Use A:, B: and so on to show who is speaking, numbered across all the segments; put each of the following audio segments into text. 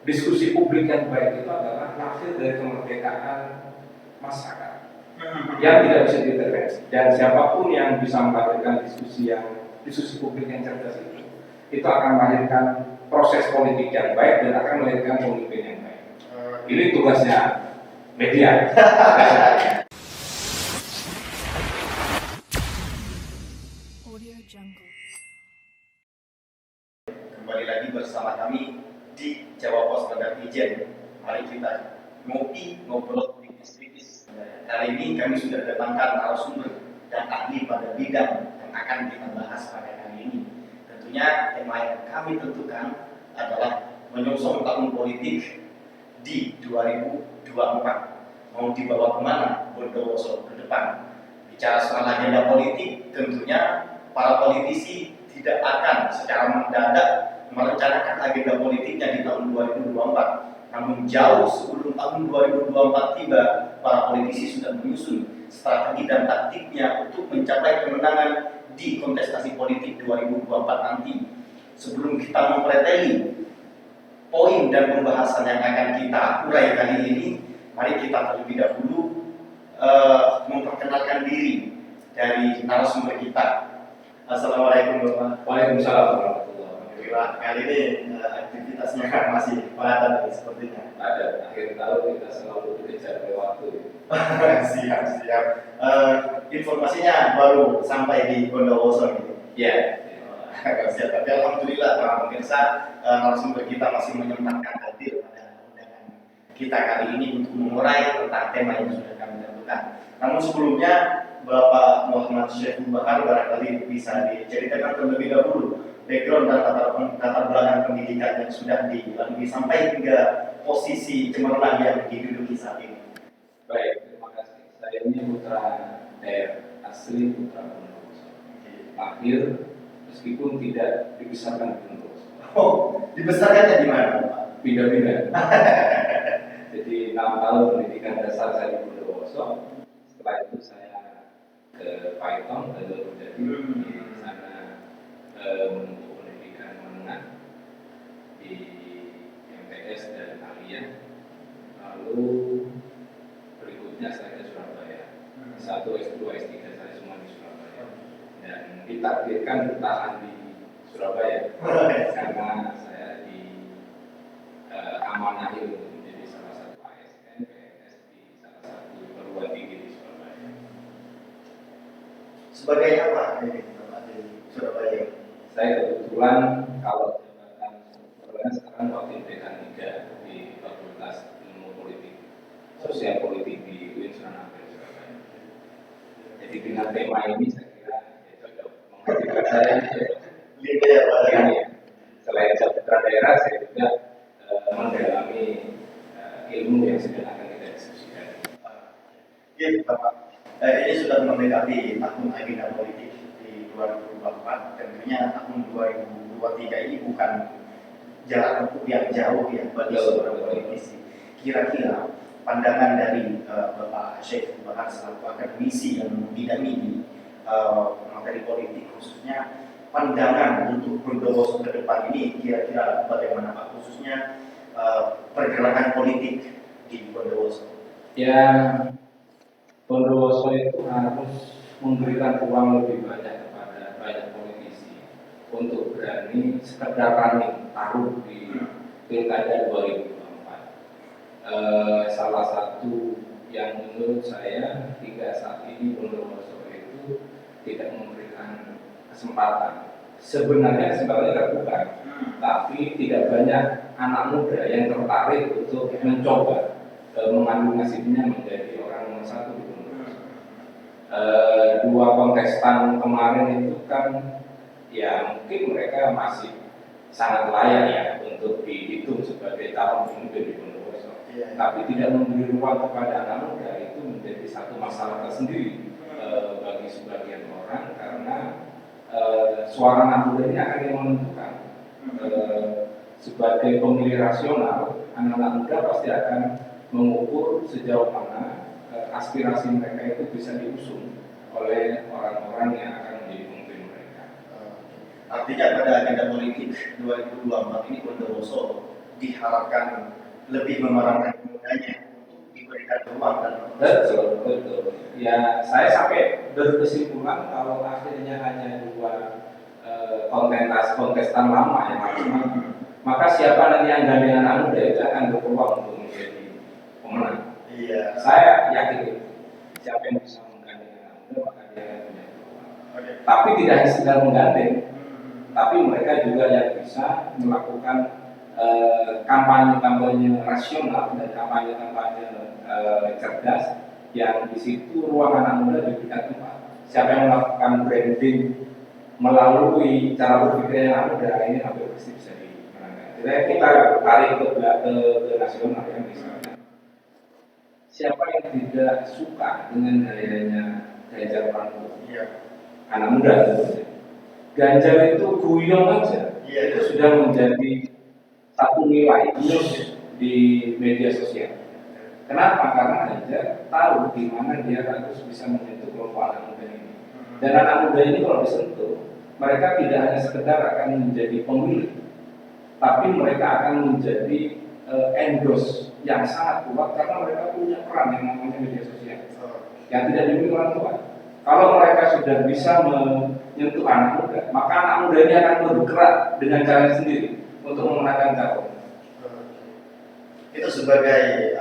A: diskusi publik yang baik itu adalah hasil dari kemerdekaan masyarakat yang tidak bisa diintervensi, dan siapapun yang bisa menghadirkan diskusi publik yang cerdas itu akan melahirkan proses politik yang baik dan akan melahirkan pemimpin yang baik. Ini tugasnya media.
B: Kembali lagi bersama kami di Jawa Pos Bandar Ijen. Mari kita ngobrol tipis-tipis. Kali ini kami sudah datangkan narasumber dan ahli pada bidang yang akan kita bahas pada kali ini. Tentunya tema yang kami tentukan adalah menyongsong tahun politik di 2024. Mau dibawa kemana Bondowoso ke depan? Bicara soal agenda politik, tentunya para politisi tidak akan secara mendadak merencanakan agenda politiknya di tahun 2024. Namun jauh sebelum tahun 2024 tiba, para politisi sudah menyusun strategi dan taktiknya untuk mencapai kemenangan di kontestasi politik 2024 nanti. Sebelum kita mempreteli poin dan pembahasan yang akan kita urai kali ini, mari kita terlebih dahulu memperkenalkan diri dari narasumber kita. Assalamualaikum Bapak.
A: Waalaikumsalam warahmatullahi wabarakatuh.
B: Kali ini aktivitasnya masih padat sepertinya.
A: Ada, akhir tahun kita selalu dikejar oleh waktu.
B: Siap. Informasinya baru sampai di Bondowoso gitu.
A: Ya.
B: Siap. Tapi alhamdulillah para pemirsa, narasumber kita masih menyempatkan hadir pada undangan kita kali ini untuk mengurai tentang tema yang sudah kami tentukan. Namun sebelumnya, Bapak Muhammad Syekh Bahar barangkali bisa diceritakan terlebih dahulu background dan latar belakang pendidikan yang sudah dilalui sampai hingga posisi cemerlang yang diduduki saat ini.
A: Baik, terima kasih. Saya ini putra daerah asli Putra Bondowoso. Lahir meskipun tidak dibesarkan di Bondowoso.
B: Oh, dibesarkannya di mana, Pak?
A: Pindah-pindah. Jadi 6 tahun pendidikan dasar saya di Bondowoso. Setelah itu saya ke Python dan lalu jadi di sana menempuh pendidikan menengah di MTS dan Alia. Lalu berikutnya saya ke Surabaya. S1, S2, S3 saya semua di Surabaya. Dan ditakdirkan bertahan di Surabaya karena saya amanahi untuk menjadi salah satu ASN PNS di salah satu perguruan tinggi di Surabaya.
B: Sebagai apa ini Bapak di Surabaya?
A: Saya kebetulan kalau jabatan sekarang wakil dekan 3 di Fakultas Ilmu Politik Sosial Politik di UIN Sunan Ampel Surabaya. Jadi dengan tema ini saya kira cocok menghadirkan saya ini. Selain saya putra daerah, saya juga mendalami ilmu yang sedang akan kita diskusikan.
B: Iya, Bapak. Ini sudah mendekati tahun agenda politik di 2024. Tentunya tahun 2023 ini bukan jarak tempuh yang jauh ya bagi seorang politisi. Kira-kira pandangan dari Bapak Syekh Bahar selaku akademisi yang membidangi di materi politik, khususnya pandangan untuk Bondowoso ke depan ini kira-kira bagaimana Pak, khususnya pergerakan politik di Bondowoso?
A: Ya, Bondowoso itu harus memberikan uang lebih banyak kepada banyak politisi untuk berani sekedar running taruh di Pilkada 2024. Salah satu yang menurut saya hingga saat ini Bondowoso itu tidak memberikan kesempatan. Sebenarnya terbuka, tapi tidak banyak anak muda yang tertarik untuk mencoba mengadu nasibnya menjadi orang nomor 1 di Bondowoso. 2 kontestan kemarin itu kan ya mungkin mereka masih sangat layak ya untuk dihitung sebagai calon pemimpin di Bondowoso. Tapi tidak memberi ruang kepada anak muda itu menjadi satu masalah tersendiri bagi sebagian orang, karena suara anak muda ini akan yang menentukan. Sebagai pemilih rasional, anak-anak muda pasti akan mengukur sejauh mana aspirasi mereka itu bisa diusung oleh orang-orang yang akan menjadi pemimpin mereka.
B: Artinya pada agenda politik 2024 ini Bondowoso diharapkan lebih memerankan pemudanya untuk diberikan ruang dan
A: Betul, betul. Ya, saya sampai berkesimpulan kalau akhirnya hanya dua kontestan lama yang harus maju, maka siapa nanti yang gandeng anak muda itu akan berpeluang untuk menjadi pemenang.
B: Iya.
A: Saya yakin itu. Siapa yang bisa menggandeng anak muda maka dia akan punya peluang.
B: Oke.
A: Tapi tidak hanya sekedar menggandeng, tapi mereka juga yang bisa melakukan kampanye-kampanye rasional dan kampanye-kampanye cerdas yang di situ ruang anak muda diberikan tempat. Siapa yang melakukan branding melalui cara berpikir anak muda ini hampir pasti bisa dimenangkan. Jadi kita tarik ke nasional ya misalnya. Siapa yang tidak suka dengan gayanya Ganjar Pranowo?
B: Iya.
A: Anak muda itu. Ganjar itu guyong aja.
B: Iya,
A: Itu sudah menjadi satu nilai plus di media sosial. Kenapa? Karena Ganjar tahu di mana dia harus bisa menyentuh kelompok anak muda ini. Dan anak muda ini kalau disentuh, mereka tidak hanya sekedar akan menjadi pemilih, tapi mereka akan menjadi endorse yang sangat kuat karena mereka punya peran yang namanya media sosial yang tidak dimiliki orang tua. Kalau mereka sudah bisa menyentuh anak muda, maka anak muda ini akan bergerak dengan cara sendiri untuk memenangkan calon.
B: Itu sebagai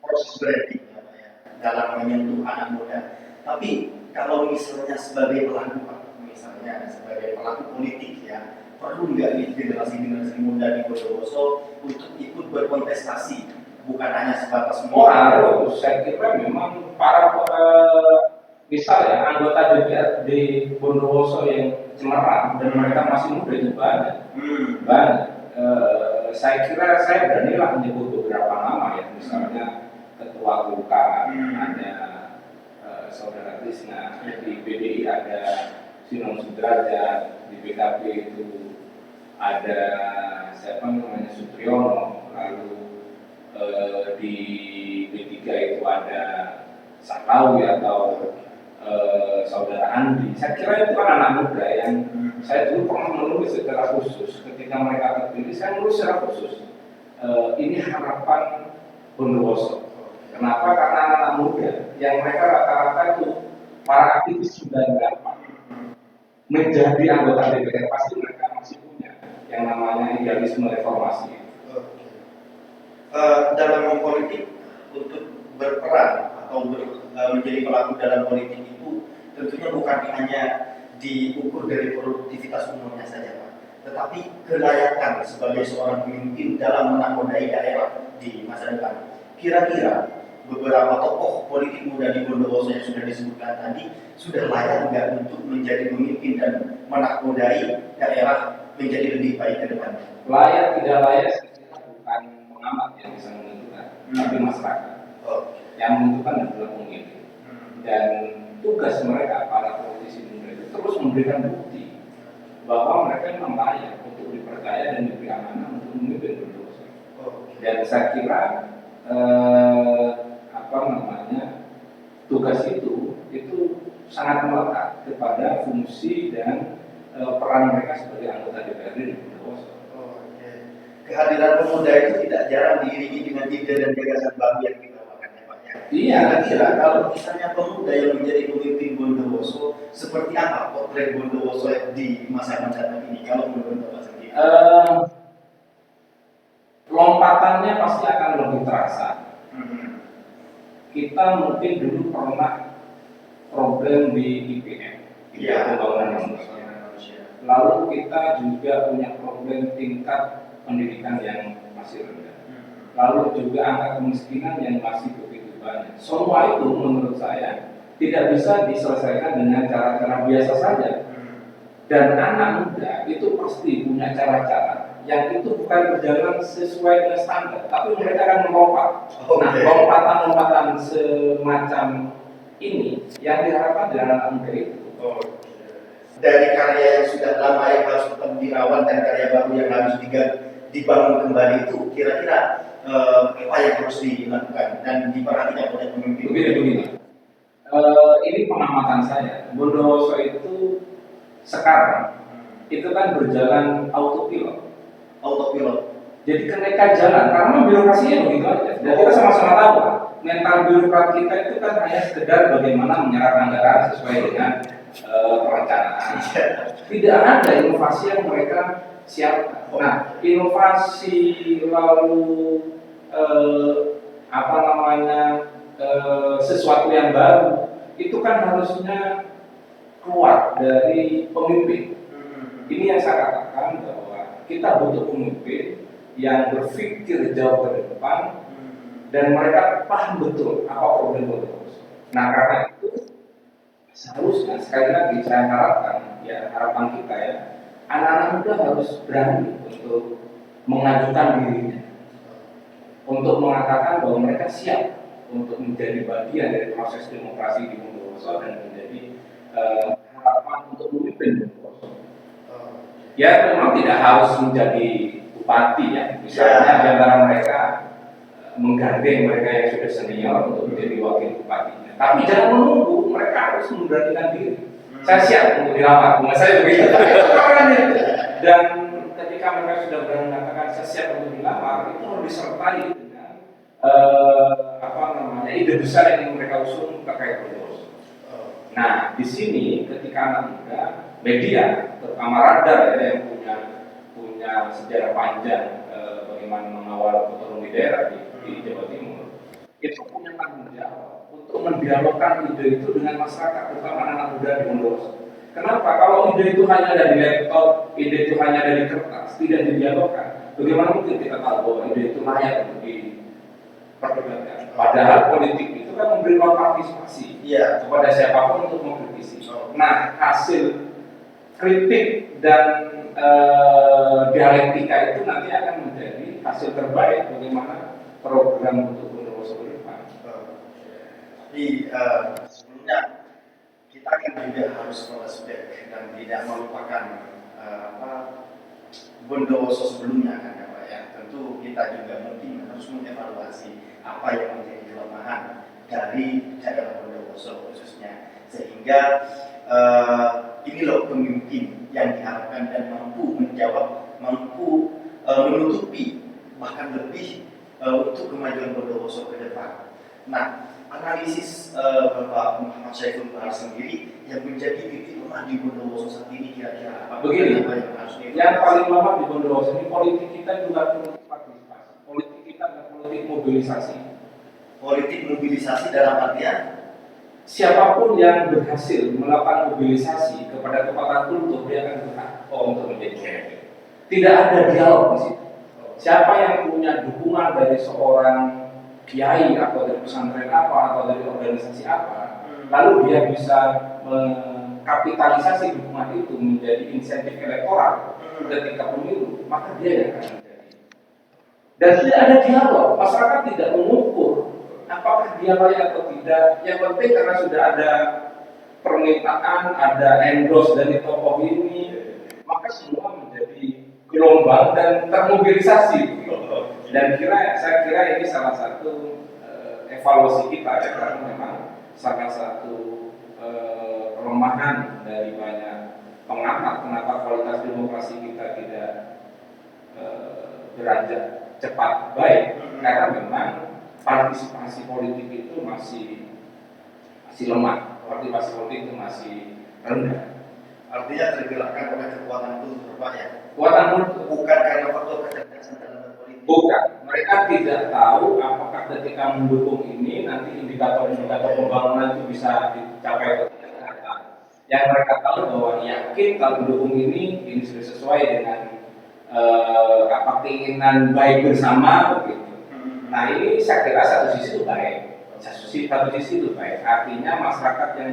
B: proses branding ya, dalam menyentuh anak muda. Tapi kalau misalnya sebagai pelaku, misalnya sebagai pelaku politik ya, perlu nggak nih generasi muda di Bondowoso untuk ikut berkontestasi, bukan hanya sebatas
A: Harus. Saya kira memang para misalnya anggota DPR di Bondowoso yang cemerlang dan mereka masih muda itu banyak. Banyak. Saya kira saya beranilah menyebut beberapa nama ya, misalnya Ketua Golkar ada Saudara Krisna, di PDI ada Sinom Sudrajat, di PKB itu ada siapa namanya Sutriyono, lalu di P3 itu ada Sakawi atau Saudara Andi. Saya kira itu kan anak muda yang saya dulu pernah menulis secara khusus ketika mereka terpilih. Saya menulis secara khusus ini harapan Bondowoso. Kenapa? Karena anak muda yang mereka rata-rata itu para aktivis 98 menjadi anggota DPR, pasti mereka masih punya yang namanya idealisme reformasi.
B: Dalam politik untuk berperan atau menjadi pelaku dalam politik itu tentunya bukan hanya diukur dari produktivitas umurnya saja, Pak, tetapi kelayakan sebagai seorang pemimpin dalam menakodai daerah di masa depan. Kira-kira beberapa tokoh politik muda di Bondowoso yang sudah disebutkan tadi sudah layak nggak untuk menjadi pemimpin dan menakodai daerah menjadi lebih baik ke depan?
A: Layak tidak layak saya kira bukan pengamat yang bisa menentukan, tapi masyarakat. Yang menentukan adalah pemilih. Dan tugas mereka para politisi muda itu terus memberikan bukti bahwa mereka memang layak untuk dipercaya dan diberi amanah untuk memimpin Bondowoso. Dan saya kira tugas itu sangat melekat kepada fungsi dan peran mereka sebagai anggota DPRD di Bondowoso.
B: Kehadiran pemuda itu tidak jarang diiringi dengan ide dan gagasan baru yang kita lakukan, Pak.
A: Iya.
B: Kira-kira kalau misalnya pemuda yang menjadi pemimpin Bondowoso, seperti apa potret Bondowoso di masa mendatang ini kalau menurut Bapak sendiri?
A: Lompatannya pasti akan lebih terasa. Kita mungkin dulu pernah problem di IPM, pembangunan manusia. Lalu kita juga punya problem tingkat pendidikan yang masih rendah. Lalu juga angka kemiskinan yang masih begitu banyak. Semua itu menurut saya tidak bisa diselesaikan dengan cara-cara biasa saja. Dan anak muda itu pasti punya cara-cara yang itu bukan berjalan sesuai dengan standar, tapi mereka akan melompat. Nah, lompatan-lompatan semacam ini yang diharapkan dari anak muda itu.
B: Dari karya yang sudah lama yang harus tetap dirawat dan karya baru yang harus dibangun kembali itu, kira-kira apa yang harus dilakukan dan diperhatikan oleh pemimpin?
A: Begini. Ini pengamatan saya. Bondowoso itu sekarang itu kan berjalan autopilot. jadi kenaikan jalan karena birokrasinya begitu aja. Dan kita sama-sama tahu mental birokrat kita itu kan hanya sekedar bagaimana menyerap anggaran sesuai dengan perencanaan. Tidak ada inovasi yang mereka siapkan. Nah, inovasi lalu sesuatu yang baru itu kan harusnya keluar dari pemimpin. Ini yang saya katakan bahwa kita butuh pemimpin yang berpikir jauh ke depan dan mereka paham betul apa problem Bondowoso. Nah, karena itu seharusnya sekali lagi saya harapkan, ya harapan kita ya, anak-anak muda harus berani untuk mengajukan dirinya, untuk mengatakan bahwa mereka siap untuk menjadi bagian dari proses demokrasi di Bondowoso dan menjadi harapan untuk memimpin Bondowoso. Ya memang tidak harus menjadi bupati ya, misalnya di antara mereka menggandeng mereka yang sudah senior untuk menjadi wakil bupatinya. Tapi jangan menunggu, mereka harus memberanikan diri. Saya siap untuk dilamar, bukan saya begitu. Dan ketika mereka sudah berani mengatakan saya siap untuk dilamar, itu harus disertai dengan ide besar yang ingin mereka usung terkait Bondowoso. Nah, di sini ketika anak muda, media, terutama Radar ya, yang punya sejarah panjang bagaimana mengawal otonomi daerah di Jawa Timur, itu punya tanggung jawab untuk mendialogkan ide itu dengan masyarakat, terutama anak muda di Bondowoso. Kenapa? Kalau ide itu hanya ada di laptop, ide itu hanya ada di kertas, tidak didialogkan, bagaimana mungkin kita tahu bahwa ide itu layak untuk diperdebatkan? Padahal politik itu kan memberi ruang partisipasi kepada siapapun untuk mengkritisi. Nah, hasil kritik dan dialektika itu nanti akan menjadi hasil terbaik bagaimana program untuk Bondowoso ke depan.
B: Jadi sebelumnya kita kan juga harus flashback dan tidak melupakan Bondowoso sebelumnya kan ya Pak ya. Tentu kita juga mungkin harus mengevaluasi apa yang menjadi kelemahan dari daerah Bondowoso khususnya, sehingga ini loh pemimpin yang diharapkan dan mampu menjawab, mampu menutupi bahkan lebih untuk kemajuan Bondowoso ke depan. Nah, analisis Bapak Muhammad Syaiful Bahar sendiri yang menjadi titik lemah di Bondowoso saat ini kira-kira apa?
A: Begini, yang paling lemah di Bondowoso ini politik kita juga politik partisipasi, politik kita adalah politik mobilisasi. Politik mobilisasi dalam artian siapapun yang berhasil melakukan mobilisasi kepada kekuatan kultur dia akan berhak untuk menjadi pemimpin. Tidak ada dialog di situ. Siapa yang punya dukungan dari seorang kiai atau dari pesantren apa atau dari organisasi apa, lalu dia bisa mengkapitalisasi dukungan itu menjadi insentif elektoral ketika pemilu, maka dia yang akan menjadi. Dan tidak ada dialog, masyarakat tidak mengukur apakah dia layak atau tidak. Yang penting karena sudah ada permintaan, ada endorse dari tokoh ini, maka semua menjadi gelombang dan termobilisasi. Dan saya kira ini salah satu evaluasi kita ya, karena memang salah satu kelemahan dari banyak pengamat kenapa kualitas demokrasi kita tidak beranjak cepat baik, karena memang partisipasi politik itu masih lemah, partisipasi politik itu masih rendah.
B: Artinya tergerakkan oleh kekuatan kultur Pak ya?
A: Kekuatan kultur,
B: bukan karena faktor kecerdasan dalam berpolitik.
A: Bukan, mereka tidak tahu apakah ketika mendukung ini nanti indikator-indikator pembangunan itu bisa dicapai atau tidak. Yang mereka tahu bahwa yakin kalau mendukung ini sudah sesuai dengan keinginan baik bersama begitu. Nah ini saya kira satu sisi itu baik, satu sisi itu baik. Artinya masyarakat yang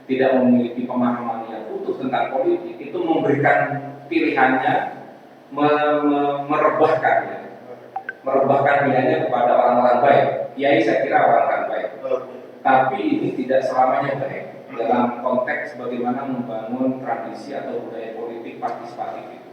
A: tidak memiliki pemahaman yang utuh tentang politik itu memberikan pilihannya, merebahkan pilihannya kepada orang-orang baik. Kiai saya kira orang-orang baik, tapi ini tidak selamanya baik dalam konteks bagaimana membangun tradisi atau budaya politik partisipatif itu.